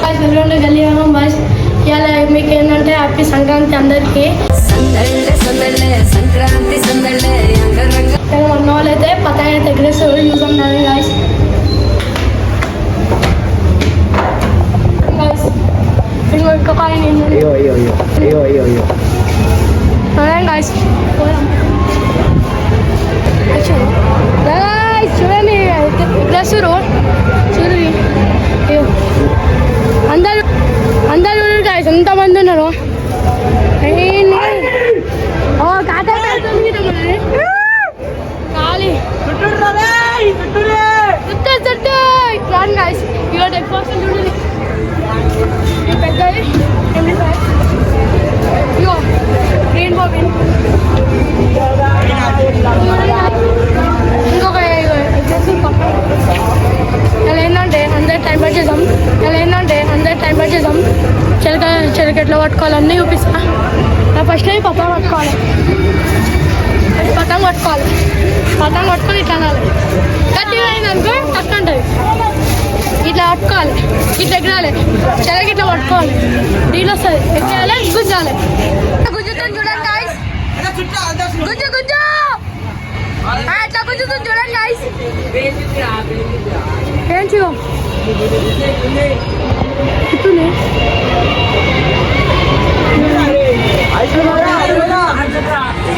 Guys welcome to గల్లీ home boys. ఇవాళ మీకు ఏంటంటే హ్యాపీ సంక్రాంతి అందరికి. మన వాళ్ళు అయితే పతంగ అయితే ఎగరేస్తారు చూసాం గాయ్స్. ఇంకొక గాయ్స్ చూడండి ఎగరేస్తారు చూడండి. అందరూ అందరూ గాయ్స్ ఎంతమంది ఉన్నారు. ఖాళీ గాయ్స్ ఇవాళ డెకరేషన్ చూడండి. పెద్దది ఇగో గ్రీన్ బాబిన్ ఇంకొక ఇలా ఏంటంటే అందరు టైం పాస్ చేద్దాం. ఇలా ఏంటంటే అందరు టైం పాస్ చేద్దాం. చిలక ఎట్లా పట్టుకోవాలి అన్నీ చూపిస్తా. ఫస్ట్ అవి పతంగ పట్టుకోవాలి. పతంగ పట్టుకోవాలి. పతంగ పట్టుకొని ఇట్లా అనాలి. గట్టిగా అయిందనుకో కష్టం ఉంటుంది. ఇట్లా పట్టుకోవాలి. ఇట్లా ఎగరాలి. చిలక ఇట్లా పట్టుకోవాలి. నీళ్ళు వస్తుంది. ఎగరాలి గుంజాలి. గుంజుతుంది చూడండి గాయ్స్. గుంజు గుంజు అట్లా గుంజుతుంది చూడండి గాయ్స్. ఏం చేయో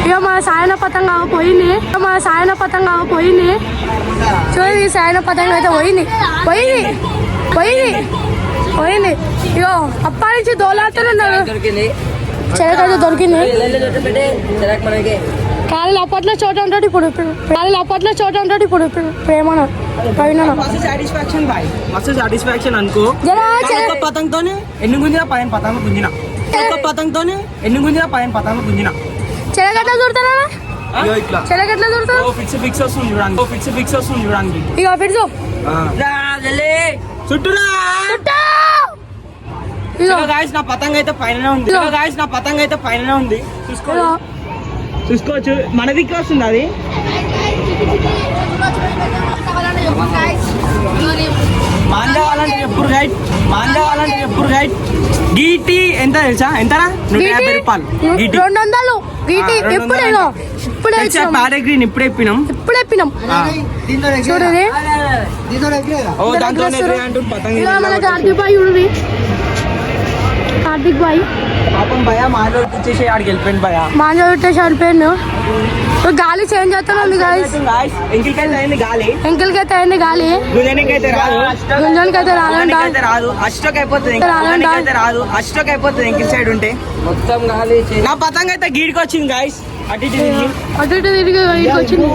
ఇక మన సాయన పతంగా పోయింది. మన సాయన పతంగా పోయింది. చూడండి ఈ సాయన పతంగా అయితే పోయింది. పోయింది పోయింది పోయింది. ఇగో అప్పటి నుంచి దోలాడుతూనే ఉన్నారు. చెరకైతే దొరికింది. కాళ్ళు అప్పట్లో చోట ఉంటాడు. ఇప్పుడు కాళ్ళు అప్పట్లో చోట ఉంటాడు. ఇప్పుడు ప్రేమను పైన సాటిస్ఫాక్షన్ అనుకో. పతంగతోనే ఎన్ని గుంజినా పైన పతంగ గుంజినా. పతంగతోనే ఎన్ని గుంజినా పైన పతంగ గుంజినా. చెరగట్లా దొరుకుతారా? చెరగట్లా దొరుకుతా ఫిక్స్ వస్తుంది చూడండి. ఫిక్స్ వస్తుంది చూడండి. ఇక ఫిక్స్ చుట్టూరా గాయ్స్. నా పతంగ అయితే పైననే ఉంది. గాయ్స్ నా పతంగ అయితే పైననే ఉంది. చూసుకోవచ్చు. మన దిక్కు వస్తుంది అది. మాండవాలంటే ఎప్పుడు గైడ్ గీటి ఎంత తెలుసా? ఎంతరా? 150 రూపాయలు. 200 గీటి. గ్రీన్ ఇప్పుడే ఎప్పినాం. చూడండి కార్తిక్ బాయ్ పాపం భయ మాంజా వచ్చేసి ఆడికి వెళ్ళిపోయింది. భయ మాంజా వచ్చేసి వెళ్ళిపోయాను. గాలి చేంజ్ అవుతుంది గాయ్స్. ఎంకిల్కైతే అయింది గాలి. గుంజానికైతే రాదు. అష్టోక్ అయిపోతుంది. ఎంకిల్ సైడ్ ఉంటే మొత్తం గాలి. నా పతంగ అయితే గీడికి వచ్చింది గాయ్స్. అటు ఇటు తిరిగి వచ్చింది.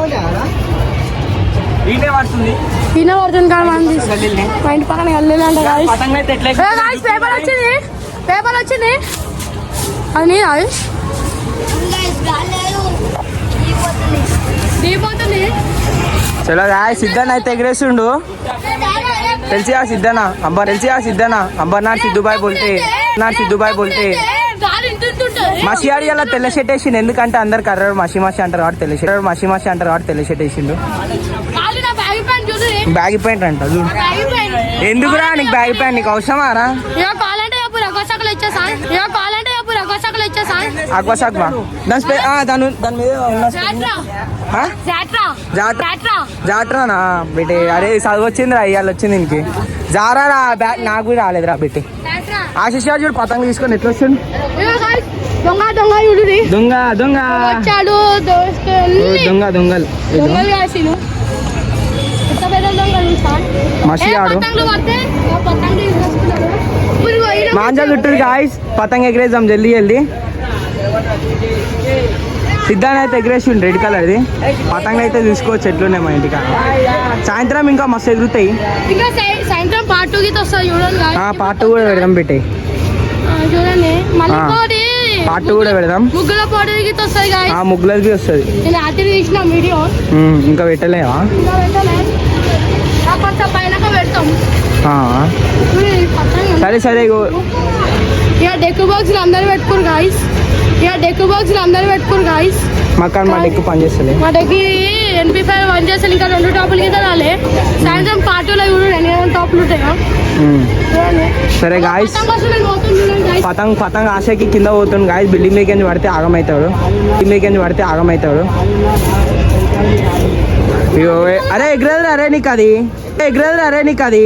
ఈయనే పడుతుంది కానీ మా ఇంటి పక్కన వెళ్ళాలంట. పతంగ అయితే ఎట్లా పేపర్ వచ్చింది అని చలో గాయ్. సిద్ధన్న అయితే ఎగరేస్తుండు. తెలిసిగా సిద్ధనా అంబర్ నాడు సిద్ధుబాయ్ బోల్తే మసియాడి అలా తెల్ల షర్ట్ వేసిండు. ఎందుకంటే అందరు కర్రాడు మసి అంటారు కాబట్టి తెల్ల షర్ట్ వేసిండు. బ్యాగ్ ప్యాంట్ అంట చూడు. ఎందుకురా నీకు బ్యాగ్ ప్యాంట్? నీకు అవసరమా రా? అక్వాసాక్వా దాని మీద జాట్రానా బెటే? అరే చదువు వచ్చింది రా. ఇవాళ వచ్చింది ఇంకే జారా బ్యాగ్. నాకు కూడా రాలేదురా బెట్టి. ఆశిష్ చూడు పతంగ తీసుకొని ఎట్లా వచ్చిండు. దొంగలు మసియాడు మాంజా చుట్టూ గాయ్స్. పతంగ ఎగరేద్దాం జల్దీ. సిద్ధాన్ని అయితే ఎగరేసిండు రెడ్ కలర్ది. పతంగ అయితే తీసుకోవచ్చు. ఎట్లున్నాయి మా ఇంటికి. సాయంత్రం ఇంకా మస్తు ఎగురుతాయి. పార్ట్ 2 కూడా పెడదాం పెట్టి. పార్ట్ 2 కూడా పెడదాం. ముగ్గులది వస్తుంది. ఇంకా పెట్టలేవా? సరే డెక్ బాక్స్ అందరూ పెట్టుకోరు గాయస్. మా డెక్ పని చేస్తుంది. మా డెక్ NP5 1 చేస్తాను. ఇంకా 2 టాపులు కింద రాలే. సాయంత్రం పార్టీలో 2 టాపులు ఉంటాయా? చూడండి. సరే గాయస్, పతంగ్ వస్తుంది, నేను పోతుంది చూడండి guys. పతంగ్ ఆశకి కింద పోతుంది గాయస్. బిల్డింగ్ మీదకి పడితే ఆగమవుతాడు. అయ్యో, అరే ఎగరేదురా, అరే నీకు అది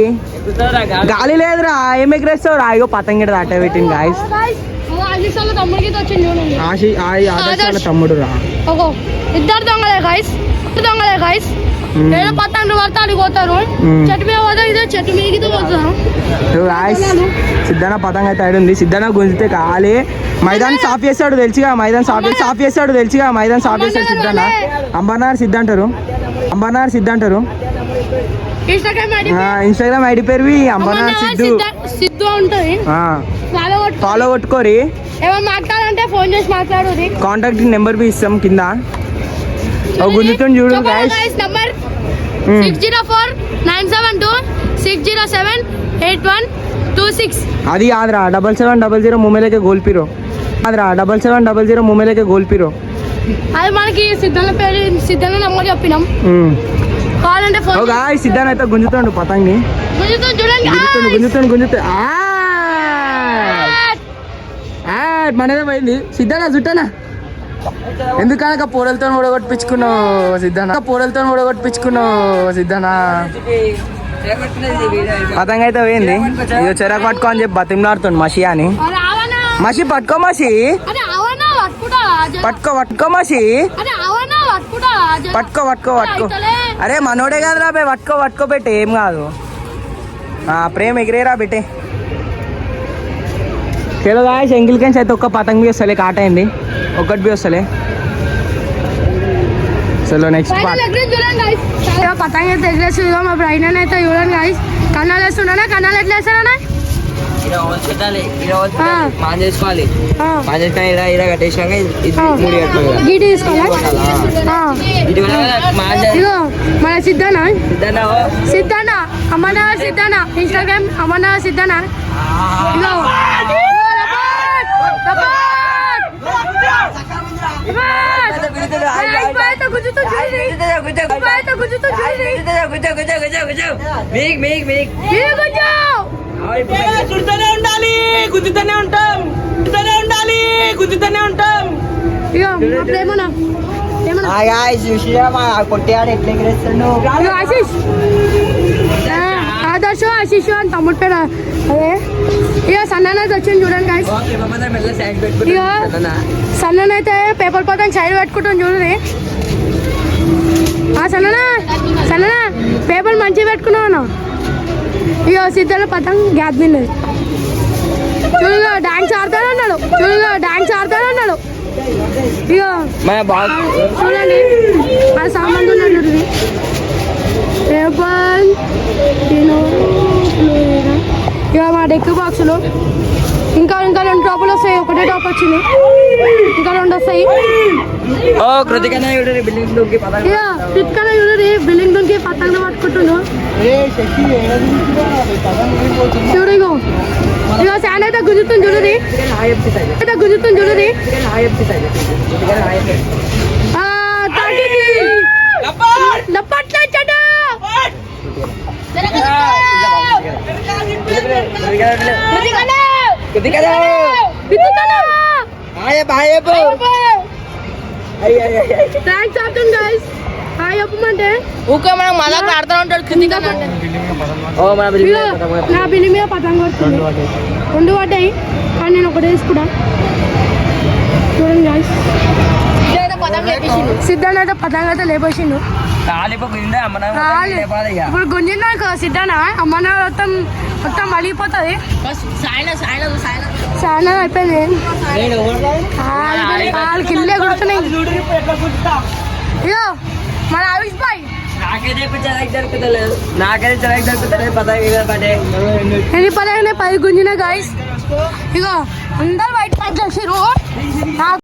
గాలి లేదురా, ఏం ఎగరేస్తావు రా. అయ్యో పతంగి అట్ట పెట్టింది గాయస్. Guys, ఓ ఆశీష్ వాళ్ళ తమ్ముడికి వచ్చింది చూడండి. ఆదర్శ్ వాళ్ళ తమ్ముడు రా. ఓహో, ఇద్దరు దొంగలే గాయస్. ఏదో పతంగులు పడితే అడిగి పోతారు. చెట్టు మీద పోతారు, ఇదే చెట్టు మీదకి పోతారు. గాయస్, సిద్ధన్న పతంగ అయితే ఆడింది. సిద్ధన్న గుంజితే కాలే మైదాన్ సాఫ్ చేస్తాడు తెలుసుగా. మైదాన్ సాఫ్ చేస్తాడు సిద్ధన్న. అంబర్నాథ్ సిద్ధ అంటారు. ఇన్స్టాగ్రామ్ ఐడి పేరు అంబర్నాథ్ సిద్ధు ఉంటుంది. ఫాలో కొట్టుకోరి. ఏమైనా మాట్లాడాలంటే ఫోన్ చేసి మాట్లాడు. కాంటాక్ట్ నెంబర్ బి ఇస్తాం కింద. గుంజుతుంది చూడు గాయస్. నంబర్ 604972607826. అది ఆదరా 7700 ముమ్మేలకే గోల్పిరో. అది మనకి సిద్ధన్న పేరు, సిద్ధన్న నంబర్ చెప్పినాం. కావాలంటే ఫోన్ గాయస్, సిద్ధాన్ని అయితే గుంజుతాడు పతంగి. గుంజుతాడు. మనదే పోయింది. సిద్ధన్న జుట్టనా ఎందుకనక పూరలతో ఓడగొట్టించుకున్నావు సిద్ధన్న. పతంగ అయితే పోయింది. ఇదో చెరకు పట్టుకో అని చెప్పి బతిమలాడుతుంది మషి అని. మషి పట్టుకో పట్టుకో. అరే మనోడే కాదురా బే, పట్టుకో పెట్టే, ఏం కాదు. ప్రేమ ఎగిరేరా పెట్టే. చలో గాయస్, ఎంగిల్ కెన్స్ అయితే ఒక్క పతంగ్ బి వస్తలే, కాట అయింది. ఒక్కటి బి వస్తలే. చలో నెక్స్ట్ పతంగ అయితే ఎగరేసి మా బ్రైన్ అయితే చూడండి గాయస్. కన్నాలు వేస్తున్నానా? కన్నాలు ఎట్లా వేస్తానా? గీటి తీసుకోవాలా? మన సిద్ధన్న అమర్నాథ్ సిద్ధన్న, ఇన్స్టాగ్రామ్ అమర్నాథ్ సిద్ధన్న. ఇగో గుద్దుతూనే ఉంటాం. ఆదర్శ ఆశీష్ అని తమ్ముడు పేరు. అదే ఇక సన్ననైతే వచ్చింది చూడండి గాయస్. ఇక సన్ననైతే పేపర్ పతంగ్ సైడ్ పెట్టుకుంటాం చూడండి. సన్ననా పేపర్ మంచిగా పెట్టుకున్నాను. ఇక సిద్ధన్న పతంగ్ గ్యాప్ తిన్నది. చూడుగా డాన్స్ ఆడుతానే ఉన్నాడు. ఇక చూడండి మన సామాన్లు ఉన్నాడు చూడండి. పేపర్ ఇక మా డెక్ బాక్సులు ఇంకా 2 టాపులు వస్తాయి. ఒకటే టాప్ వచ్చింది, ఇంకా 2 వస్తాయి. కృతికనే బిల్డింగ్ దుంకి పతంగ పట్టుకుంటుండు చూడు. ఇగో శాండ్ అయితే గుంజుతుంది చూడది. ఊకే మనం మళ్ళీ ఆడుతూ ఉంటాడు కృతికన్న అంటే. నా బిల్లి మీద పతంగ పడుతుంది. 2 పడ్డాయి కానీ నేను ఒకటే తీసుకున్నా. చూడండి గాయస్, సిద్ధాన్ని అయితే పతంగ అయితే లేపేసిండు. ఇప్పుడు గుంజిందా సిద్ధాన అమ్మన్న మొత్తం మలిగిపోతుంది. చాలా అయిపోయింది. వాళ్ళు కిల్లే కొడుతున్నాయి. ఇగో మన ఆవిష్ బాయ్ నాకైతే జరుగుతలేదు. ఎన్ని పదహారు 10 గుంజిన గాయస్. ఇగో అందరు బయట పని చేసిరు.